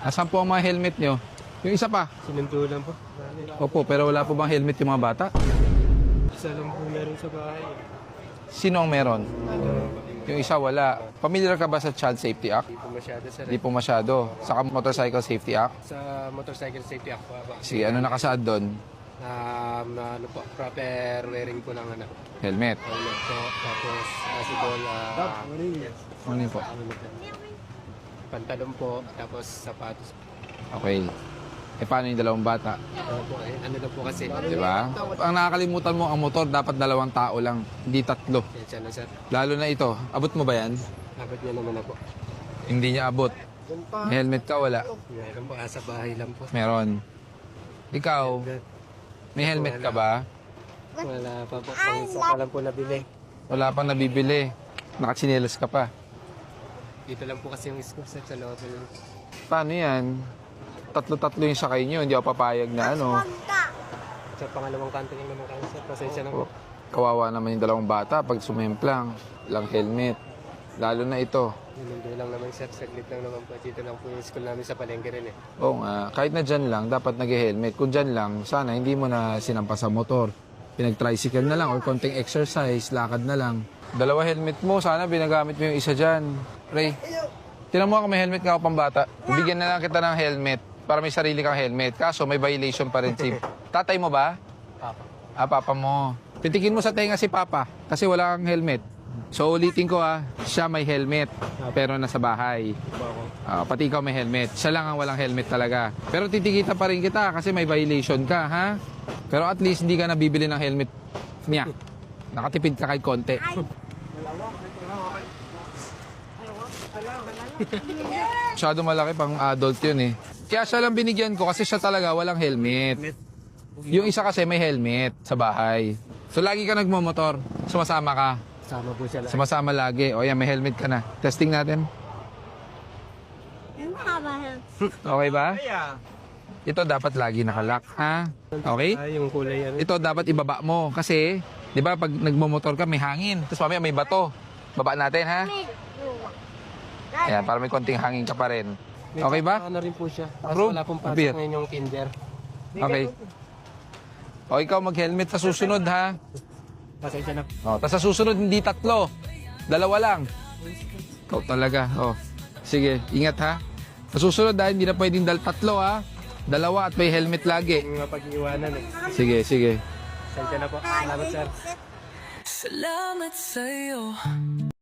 Asan po ang mga helmet nyo? Yung isa pa? Sinuntulan po. Opo, pero wala po bang helmet yung mga bata? Isa lang po meron sa bahay. Sino ang meron? Yung isa wala. Familiar ka ba sa Child Safety Act? Hindi po masyado sir. Hindi po masyado. Sa Motorcycle Safety Act? Sa Motorcycle Safety Act po. Sige, ano nakasaad doon? Ano po, proper wearing po ng ano. Helmet. Helmet po, tapos possible, Ano yun po? pantalon po, tapos sapatos. Okay. Eh, paano yung dalawang bata? Ano na po kasi. Di ba? Ang nakakalimutan mo, ang motor dapat 2 tao lang, hindi 3. Yan siya na sir. Lalo na ito. Abot mo ba yan? Dapat niya naman na po. Hindi niya abot. May helmet ka, wala. Meron po, sa bahay lang po. Meron. Ikaw, may helmet ka ba? Wala pa po. Pang isa pa lang po nabili. Wala pang nabibili. Nakatsinelas ka pa. Dito lang po kasi yung school sir sa loob. Paano yan? 3 yung sakay nyo, hindi ako papayag na ano. Sa pangalawang kanto lang naman kami sir. Pasensya na po. Kawawa naman yung 2 bata pag sumemplang. Lang helmet. Lalo na ito. Hindi lang naman sir. Saglit lang naman po. Dito lang po yung school namin sa Palengke rin eh. Oo nga, kahit na dyan lang, dapat nag-helmet. Kung dyan lang, sana hindi mo na sinampa sa motor. Pinag-tricycle na lang or konting exercise, lakad na lang. 2 helmet mo, sana binagamit mo yung isa dyan. Ray, tinan mo ako may helmet ka ako pang bata. Bigyan na lang kita ng helmet para may sarili kang helmet. Kaso may violation pa rin si tatay mo ba? Papa. Ah, papa mo. Titikin mo sa tenga si papa kasi wala kang helmet. So ulitin ko siya may helmet pero nasa bahay. Pati ikaw may helmet. Siya lang ang walang helmet talaga. Pero titikita pa rin kita kasi may violation ka, ha? Pero at least hindi ka nabibili ng helmet niya. Nakatipid ka kahit konti. Masyado malaki pang adult yun eh. Kaya siya lang binigyan ko kasi siya talaga walang helmet. Yung isa kasi may helmet sa bahay. So lagi ka nagmomotor, sumasama ka. Sama po siya lang. Sumasama lagi. O yan, may helmet ka na. Testing natin. Okay ba? Ito dapat lagi nakalock, ha? Okay? Yung kulay yan. Ito dapat ibaba mo kasi, di ba pag nagmomotor ka may hangin, tapos mamaya may bato. Baba natin, ha? Ayan, para may konting hangin ka pa rin. Okay ba? Ano rin po siya. Approve? Wala pong Appear. pasok ngayon yung kinder. Okay. O ikaw mag-helmet sa susunod, ha? Pasensya na. O, tapos sa susunod hindi 3. 2 lang. Ikaw talaga. O, sige, ingat ha. Sa susunod hindi na pwedeng 3 ha. 2 at may helmet lagi. Yung mga pag-iwanan eh. Sige, sige. Pasensya na po. Salamat sir. Salamat sa'yo.